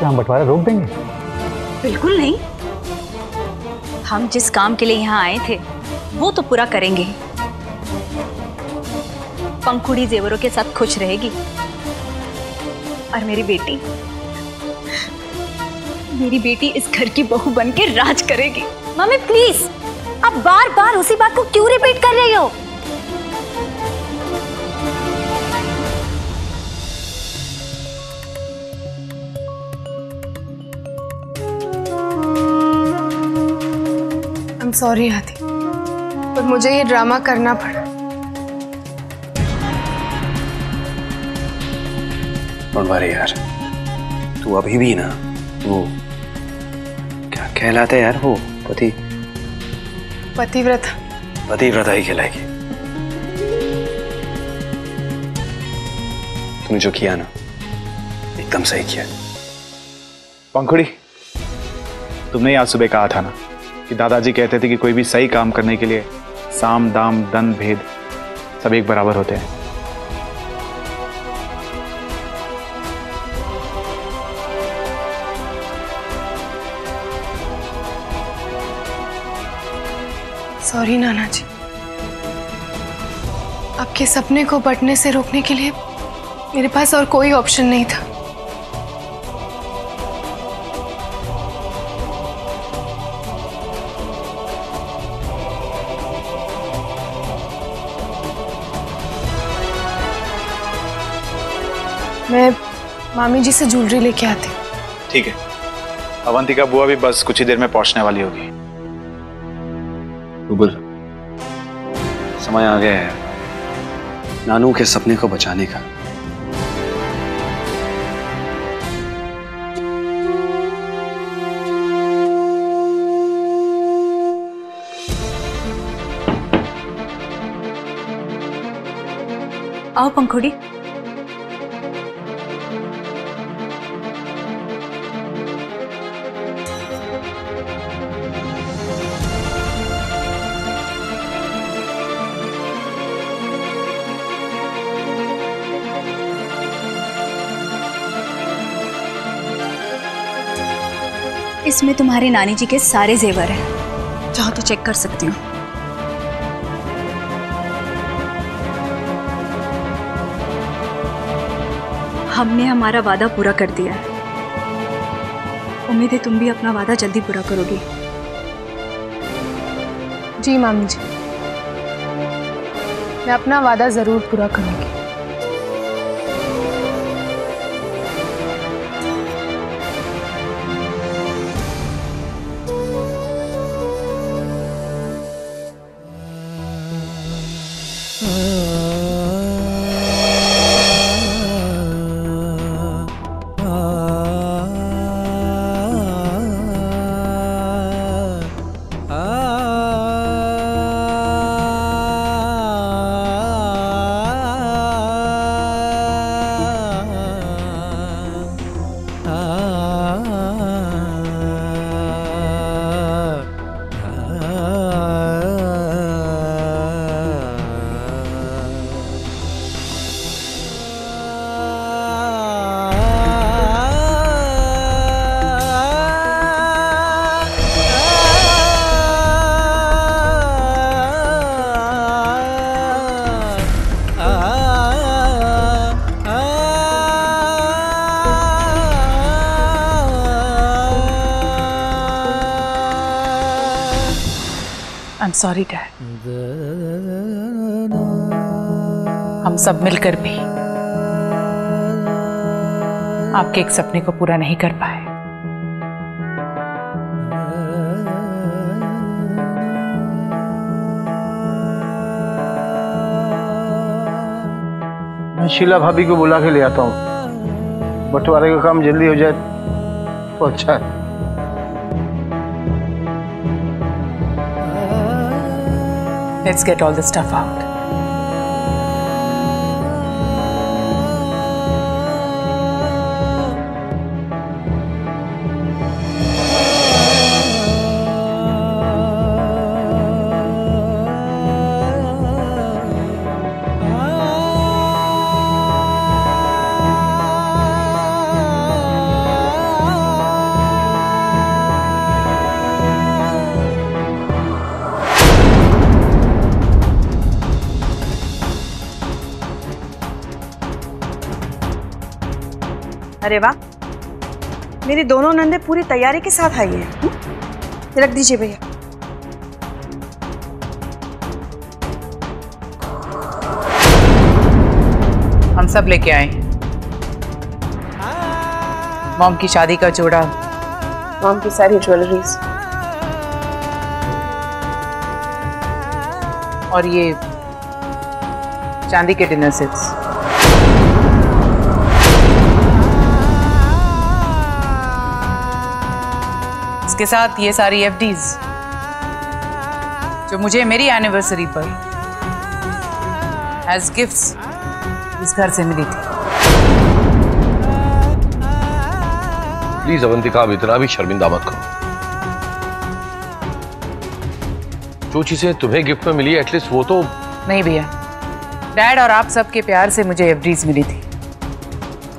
क्या हम बंटवारा रोक देंगे? बिल्कुल नहीं। हम जिस काम के लिए यहाँ आए थे वो तो पूरा करेंगे। पंखुड़ी जेवरों के साथ खुश रहेगी और मेरी बेटी इस घर की बहू बन के राज करेगी। मम्मी प्लीज, आप बार बार उसी बात को क्यों रिपीट कर रही हो? I'm sorry आदि, पर मुझे ये ड्रामा करना पड़ा। बनवारी यार, तू अभी भी ना वो क्या कहलाता है यार, वो पतिव्रता ही कहलाएगी। तूने जो किया ना एकदम सही किया। पंखुड़ी, तुमने आज सुबह कहा था ना कि दादाजी कहते थे कि कोई भी सही काम करने के लिए साम दाम दंड भेद सब एक बराबर होते हैं। सॉरी नाना जी, आपके सपने को बंटने से रोकने के लिए मेरे पास और कोई ऑप्शन नहीं था। मैं मामी जी से ज्वेलरी लेके आती हूँ। ठीक है, अवंतिका बुआ भी बस कुछ ही देर में पहुंचने वाली होगी। बुलबुल, समय आ गया है नानू के सपने को बचाने का। आओ पंखुड़ी। इसमें तुम्हारे नानी जी के सारे जेवर हैं, चाहो तो चेक कर सकती हूँ। हमने हमारा वादा पूरा कर दिया है। उम्मीद है तुम भी अपना वादा जल्दी पूरा करोगी। जी मामी जी, मैं अपना वादा जरूर पूरा करूंगी। I'm sorry Dad। हम सब मिलकर भी आपके एक सपने को पूरा नहीं कर पाए। मैं शीला भाभी को बुला के ले आता हूँ, बंटवारे का काम जल्दी हो जाए तो अच्छा है। Let's get all the stuff out। अरे वाह, मेरी दोनों नंदे पूरी तैयारी के साथ आई है। रख दीजिए भैया। हम सब लेके आए मॉम की शादी का जोड़ा, मॉम की सारी ज्वेलरीज और ये चांदी के डिनर सेट्स। इसके साथ ये सारी एफडीज जो मुझे मेरी एनिवर्सरी पर एज गिफ्ट्स इस घर से मिली थी। प्लीज अवंतिका, आप इतना भी शर्मिंदा मत करो। जो चीजें तुम्हें गिफ्ट में मिली एटलीस्ट वो तो। नहीं भैया, डैड और आप सबके प्यार से मुझे एफडीज मिली थी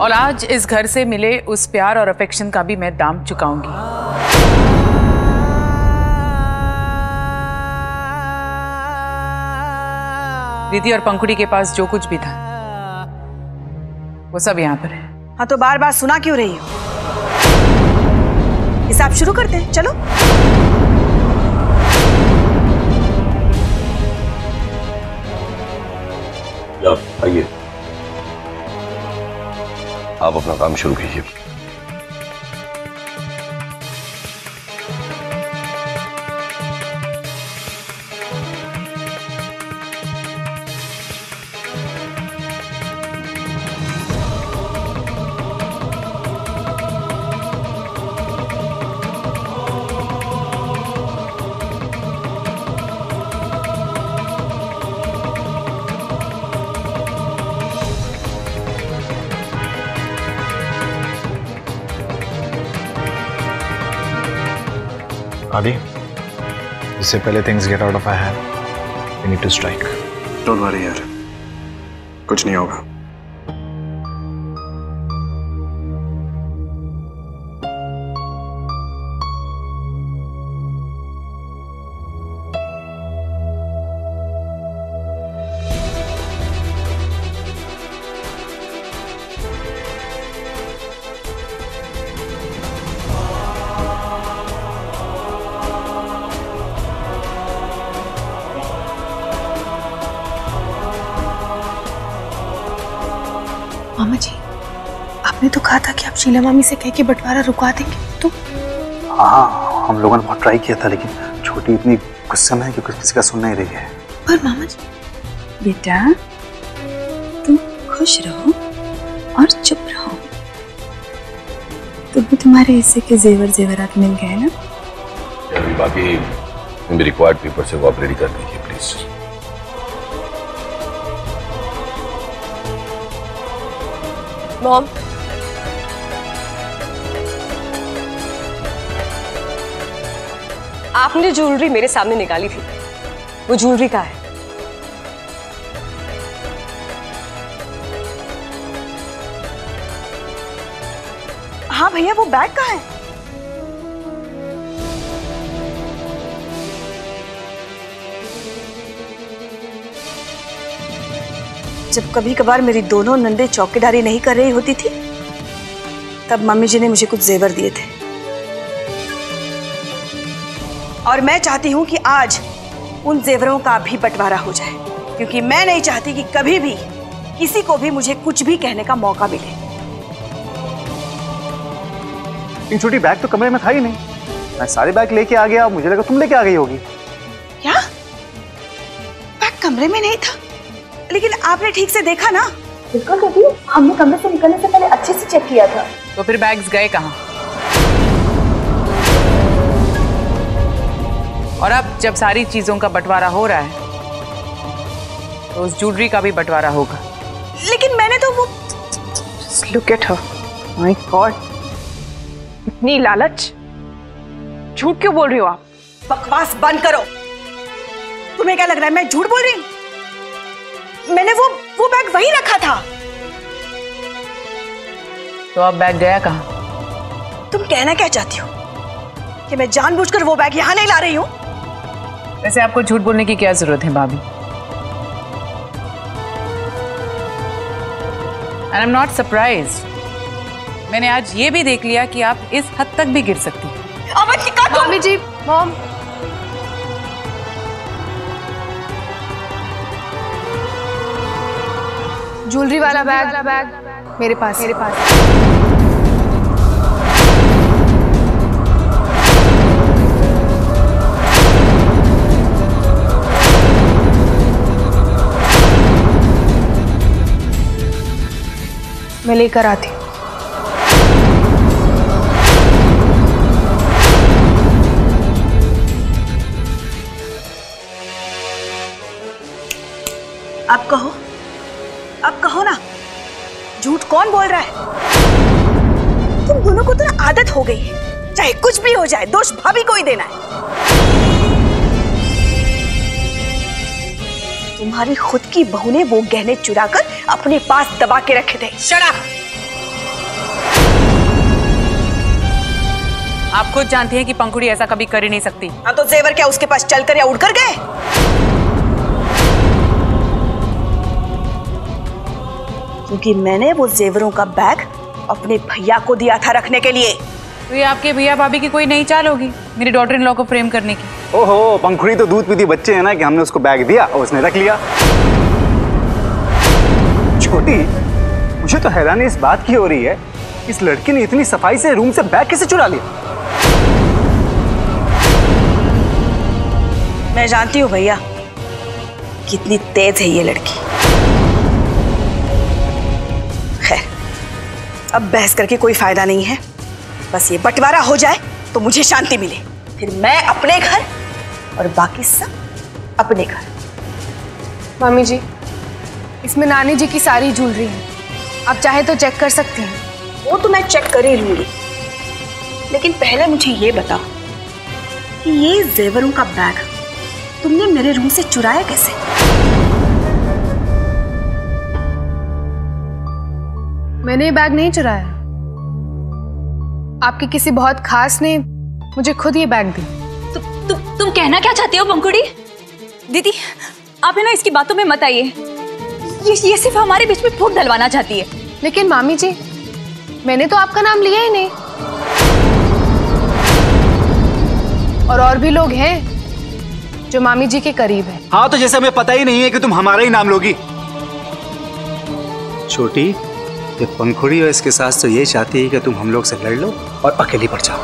और आज इस घर से मिले उस प्यार और अफेक्शन का भी मैं दाम चुकाऊंगी। दीदी और पंखुड़ी के पास जो कुछ भी था वो सब यहाँ पर है। हाँ तो बार बार सुना क्यों रही हो? हिसाब शुरू करते हैं, चलो। आइए, आप अपना काम शुरू कीजिए। आदि, इससे पहले things get out of our hand, we need to strike. Don't worry यार, कुछ नहीं होगा। मामा जी, आपने तो कहा था कि आप शीला मामी से कह के बंटवारा रुकवा देंगे, तो? हाँ, हम लोगों ने बहुत ट्राई किया था, लेकिन छोटी इतनी गुस्से में है कि किसी का सुन नहीं रही है। पर मामा जी। बेटा, तुम खुश रहो और चुप रहो। तुम्हें तुम्हारे हिस्से के जेवरात मिल गए ना? बाकी रिक्वायर्ड पेपर से वो आप रेडी कर दीजिए प्लीज। मॉम, आपने ज्वेलरी मेरे सामने निकाली थी, वो ज्वेलरी कहाँ है? हाँ भैया, वो बैग कहाँ है? जब कभी कभार मेरी दोनों नंदे चौकीदारी नहीं कर रही होती थी, तब मम्मी जी ने मुझे कुछ जेवर दिए थे, और मैं चाहती हूं कि आज उन जेवरों का भी बंटवारा हो जाए, क्योंकि मैं नहीं चाहती कि कभी भी किसी को भी मुझे कुछ भी कहने का मौका मिले। इन छोटी बैग तो कमरे में था ही नहीं, मैं सारे बैग लेके आ गया, मुझे लगा तुम लेके आ गई होगी। क्या? बैग कमरे में नहीं था? लेकिन आपने ठीक से देखा ना? बिल्कुल दीदी, हमने कमरे से निकलने से पहले अच्छे से चेक किया था। तो फिर बैग्स गए कहाँ? और अब जब सारी चीजों का बंटवारा हो रहा है तो उस ज्वेलरी का भी बंटवारा होगा। लेकिन मैंने तो वो। Look at her, my God, इतनी लालच। झूठ क्यों बोल रही हो आप? बकवास बंद करो। तुम्हें क्या लग रहा है मैं झूठ बोल रही हूँ? मैंने वो बैग वहीं रखा था। तो अब बैग गया कहाँ? तुम कहना क्या चाहती हो? कि मैं जानबूझकर वो बैग यहाँ नहीं ला रही हूँ? वैसे आपको झूठ बोलने की क्या जरूरत है भाभी? And I'm not surprised मैंने आज ये भी देख लिया कि आप इस हद तक भी गिर सकती हैं। अवंतिका तुम मम्मी जी, मॉम, ज्वेलरी वाला बैग मेरे पास। मैं लेकर आती हूँ। अब कहो ना, झूठ कौन बोल रहा है? तुम दोनों को तो ना आदत हो गई है, चाहे कुछ भी हो जाए दोष भाभी को ही देना है। तुम्हारी खुद की बहू ने वो गहने चुराकर अपने पास दबा के रखे थे। Shut up! आप खुद जानती हैं कि पंखुड़ी ऐसा कभी कर ही नहीं सकती। हाँ तो जेवर क्या उसके पास चलकर या उड़कर गए? क्योंकि मैंने वो जेवरों का बैग अपने भैया को दिया था रखने के लिए। तो ये आपके भैया भाभी की कोई नई चाल होगी मेरी डॉटर इन लॉ को फ्रेम करने की। ओहो, पंखुड़ी तो दूध पीती बच्चे हैं ना कि हमने उसको बैग दिया और उसने रख लिया। छोटी, मुझे तो हैरानी इस बात की हो रही है, इस लड़की ने इतनी सफाई से रूम से बैग कैसे चुरा लिया? मैं जानती हूँ भैया कितनी तेज है ये लड़की। खैर, अब बहस करके कोई फायदा नहीं है, बस ये बंटवारा हो जाए तो मुझे शांति मिले, फिर मैं अपने घर और बाकी सब अपने घर। मम्मी जी, इसमें नानी जी की सारी ज्वेलरी है, आप चाहे तो चेक कर सकती हैं। वो तो मैं चेक कर ही लूंगी, लेकिन पहले मुझे ये बताओ कि ये जेवरों का बैग तुमने मेरे रूम से चुराया कैसे? मैंने ये बैग नहीं चुराया, आपके किसी बहुत खास ने मुझे खुद ये बैग दी। तुम कहना क्या चाहती हो पंखुड़ी? दीदी, आप है ना इसकी बातों में मत आइए, ये सिर्फ हमारे बीच में फूट डलवाना चाहती है। लेकिन मामी जी, मैंने तो आपका नाम लिया ही नहीं, और भी लोग हैं जो मामी जी के करीब है। हाँ, तो जैसे हमें पता ही नहीं है कि तुम हमारा ही नाम लोगी। छोटी, ये पंखुड़ी और इसके साथ तो ये चाहती है कि तुम हम लोग से लड़ लो और अकेली पड़ जाओ।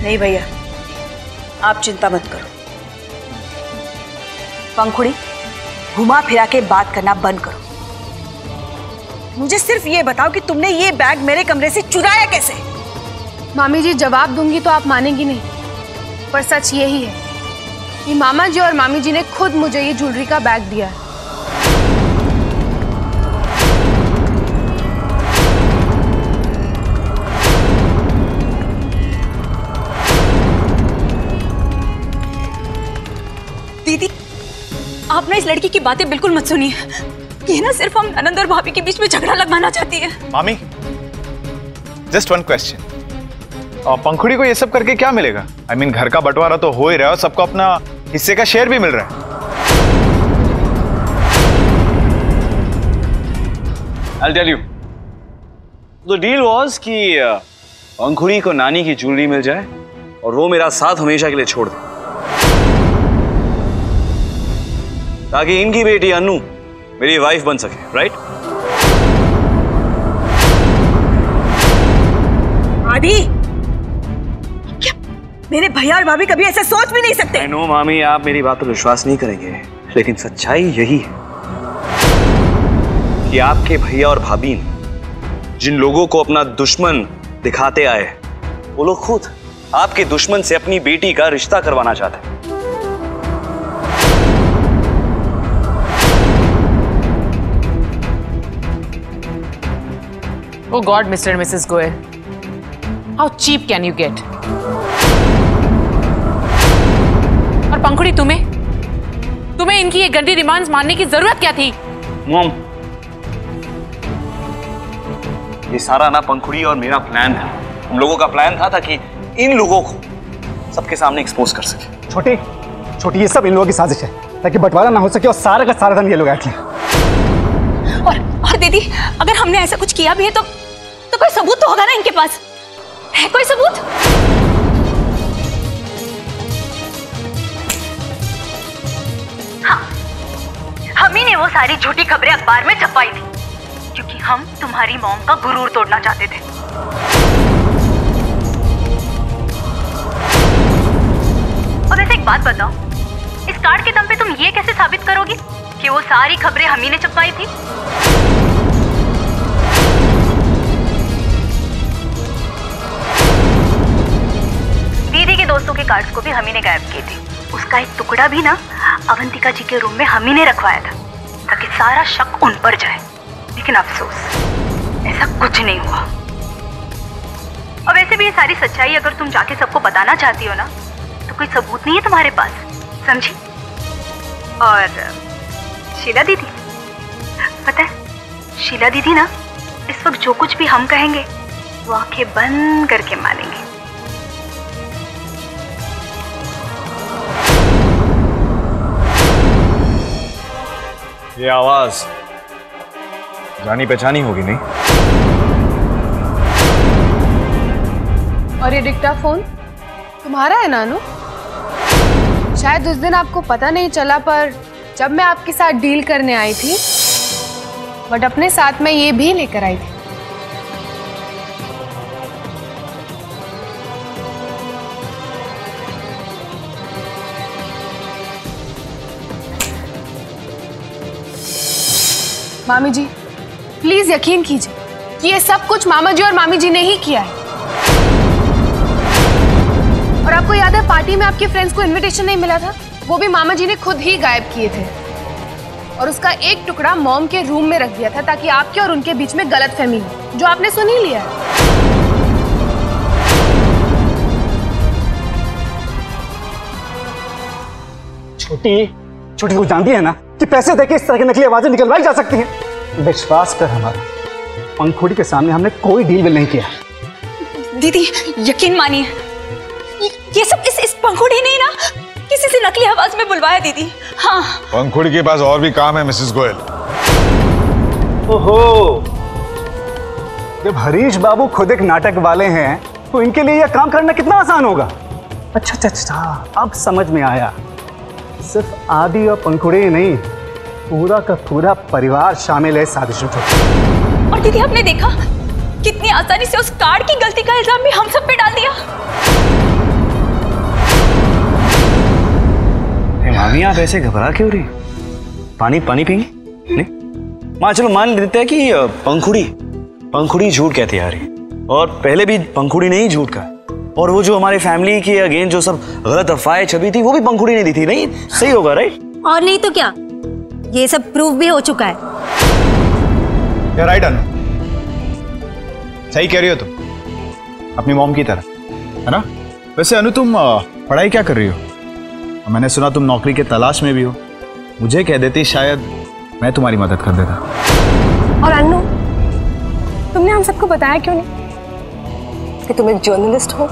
नहीं भैया, आप चिंता मत करो। पंखुड़ी, घुमा फिरा के बात करना बंद करो। मुझे सिर्फ ये बताओ कि तुमने ये बैग मेरे कमरे से चुराया कैसे? मामी जी, जवाब दूंगी तो आप मानेंगी नहीं, पर सच यही है कि मामा जी और मामी जी ने खुद मुझे ये ज्वेलरी का बैग दिया है। दीदी, आप ना इस लड़की की बातें बिल्कुल मत सुनिए, ये ना सिर्फ हम ननंद और भाभी के बीच में झगड़ा लगवाना चाहती है। मामी, जस्ट वन क्वेश्चन, और पंखुड़ी को ये सब करके क्या मिलेगा? I mean, घर का बंटवारा तो हो ही रहा है और सबको अपना हिस्से का शेयर भी मिल रहा है। I'll tell you. The deal was कि पंखुड़ी को नानी की ज्वेलरी मिल जाए और वो मेरा साथ हमेशा के लिए छोड़ दे, ताकि इनकी बेटी अनु मेरी वाइफ बन सके, राइट? आदि, क्या मेरे भैया और भाभी कभी ऐसा सोच भी नहीं सकते? I know, मामी, आप मेरी बात पर विश्वास नहीं करेंगे, लेकिन सच्चाई यही है कि आपके भैया और भाभी ने जिन लोगों को अपना दुश्मन दिखाते आए, वो लोग खुद आपके दुश्मन से अपनी बेटी का रिश्ता करवाना चाहते हैं। Oh God, Mr. and Mrs. Goel, how cheap can you get? और पंखुड़ी, तुम्हें इनकी ये गंदी डिमांड्स मानने की जरूरत क्या थी? मॉम, ये सारा ना पंखुड़ी और मेरा प्लान था। हम लोगों का प्लान था ताकि इन लोगों को सबके सामने एक्सपोज कर सके। छोटी, ये सब इन लोगों की साजिश है। ताकि बंटवारा ना हो सके और सारा का सारा धन ये लोग ऐंठ लें। और दीदी, अगर हमने ऐसा कुछ किया भी है तो कोई सबूत तो होगा ना इनके पास? है कोई सबूत? हाँ, हम ही ने वो सारी झूठी खबरें अखबार में छपाई थी क्योंकि हम तुम्हारी मॉम का गुरूर तोड़ना चाहते थे। और वैसे एक बात बताओ, इस कार्ड के दम पे तुम ये कैसे साबित करोगी कि वो सारी खबरें हम ही ने छपाई थी? दीदी के दोस्तों के कार्ड्स को भी हम ही ने गायब किए थे। उसका एक टुकड़ा भी ना अवंतिका जी के रूम में हम ही ने रखवाया था ताकि सारा शक उन पर जाए। लेकिन अफसोस, ऐसा कुछ नहीं हुआ। और वैसे भी ये सारी सच्चाई अगर तुम जाके सबको बताना चाहती हो ना, तो कोई सबूत नहीं है तुम्हारे पास, समझी? और शीला दीदी, पता है शीला दीदी ना इस वक्त जो कुछ भी हम कहेंगे वो आंखें बंद करके मानेंगे। ये आवाज जानी पहचानी होगी नहीं? और ये डिक्टाफोन तुम्हारा है नानू? शायद उस दिन आपको पता नहीं चला, पर जब मैं आपके साथ डील करने आई थी, बट अपने साथ में ये भी लेकर आई थी। मामी जी, प्लीज यकीन कीजिए कि ये सब कुछ मामा जी और मामी जी ने ही किया है। और आपको याद है पार्टी में आपके फ्रेंड्स को इनविटेशन नहीं मिला था? वो भी मामा जी ने खुद ही गायब किए थे और उसका एक टुकड़ा मॉम के रूम में रख दिया था ताकि आपके और उनके बीच में गलतफहमी हो, जो आपने सुन ही लिया है। छोटी को जानती है ना कि पैसे देके इस तरह की नकली आवाजें निकलवाई जा सकती हैं। विश्वास कर हमारा, पंखुड़ी के सामने हमने कोई डील विल नहीं किया। दीदी यकीन मानिए, ये सब इस पंखुड़ी ने ना किसी से नकली आवाज में बुलवाया दीदी। हाँ, पंखुड़ी के पास और भी काम है मिसेस गोयल। ओहो, जब हरीश बाबू खुद एक नाटक वाले हैं तो इनके लिए यह काम करना कितना आसान होगा। अच्छा, अब समझ में आया। सिर्फ आदि और पंखुड़ी ही नहीं, पूरा का पूरा परिवार शामिल है साजिश में। और दीदी आपने देखा कितनी आसानी से उस कार्ड की गलती का इल्जाम भी हम सब पे डाल दिया। मामी आप ऐसे घबरा क्यों रही? पानी पिएंगे? नहीं माँ, चलो मान लेते हैं कि पंखुड़ी झूठ कहती आ रही, और पहले भी पंखुड़ी ने ही झूठ कहा, और वो जो हमारे फैमिली के अगेंस्ट जो सब गलत अफवाहें छपी थी वो भी पंखुड़ी ने दी थी। नहीं सही होगा? राइट? और नहीं तो क्या, ये सब प्रूफ भी हो चुका है। राइट अनु, सही कह रही हो तुम, अपनी मॉम की तरह, है ना? वैसे अनु तुम पढ़ाई क्या कर रही हो? मैंने सुना तुम नौकरी के तलाश में भी हो। मुझे कह देती, शायद मैं तुम्हारी मदद कर देता। और अन्नू, तुमने हम सबको बताया क्यों नहीं कि तुम एक जर्नलिस्ट हो?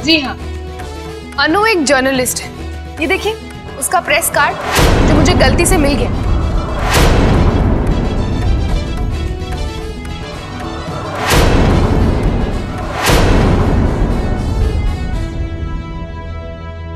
जी हाँ, अनु एक जर्नलिस्ट है। ये देखिए उसका प्रेस कार्ड जो मुझे गलती से मिल गया।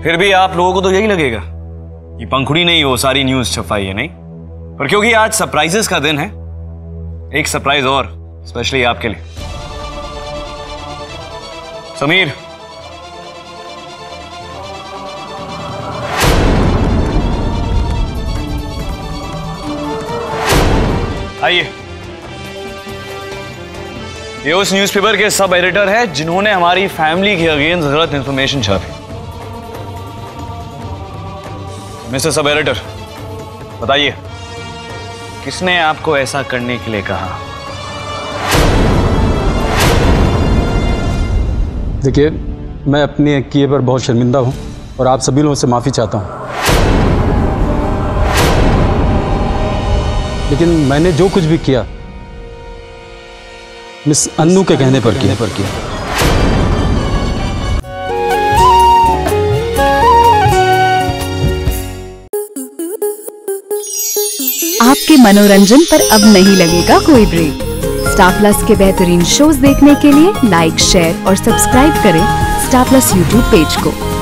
फिर भी आप लोगों को तो यही लगेगा कि पंखुड़ी ने ही वो सारी न्यूज छपाई है, नहीं? पर क्योंकि आज सरप्राइजेस का दिन है, एक सरप्राइज और स्पेशली आपके लिए। समीर, आइए। ये उस न्यूज़पेपर के सब एडिटर है जिन्होंने हमारी फैमिली के अगेंस्ट गलत इंफॉर्मेशन छापी। मिस्टर सब एडिटर, बताइए किसने आपको ऐसा करने के लिए कहा? देखिए, मैं अपने किए पर बहुत शर्मिंदा हूं और आप सभी लोगों से माफ़ी चाहता हूं। लेकिन मैंने जो कुछ भी किया मिस अन्नू के कहने पर किया। आपके मनोरंजन पर अब नहीं लगेगा कोई ब्रेक। स्टार प्लस के बेहतरीन शोज देखने के लिए लाइक, शेयर और सब्सक्राइब करें स्टार प्लस यूट्यूब पेज को।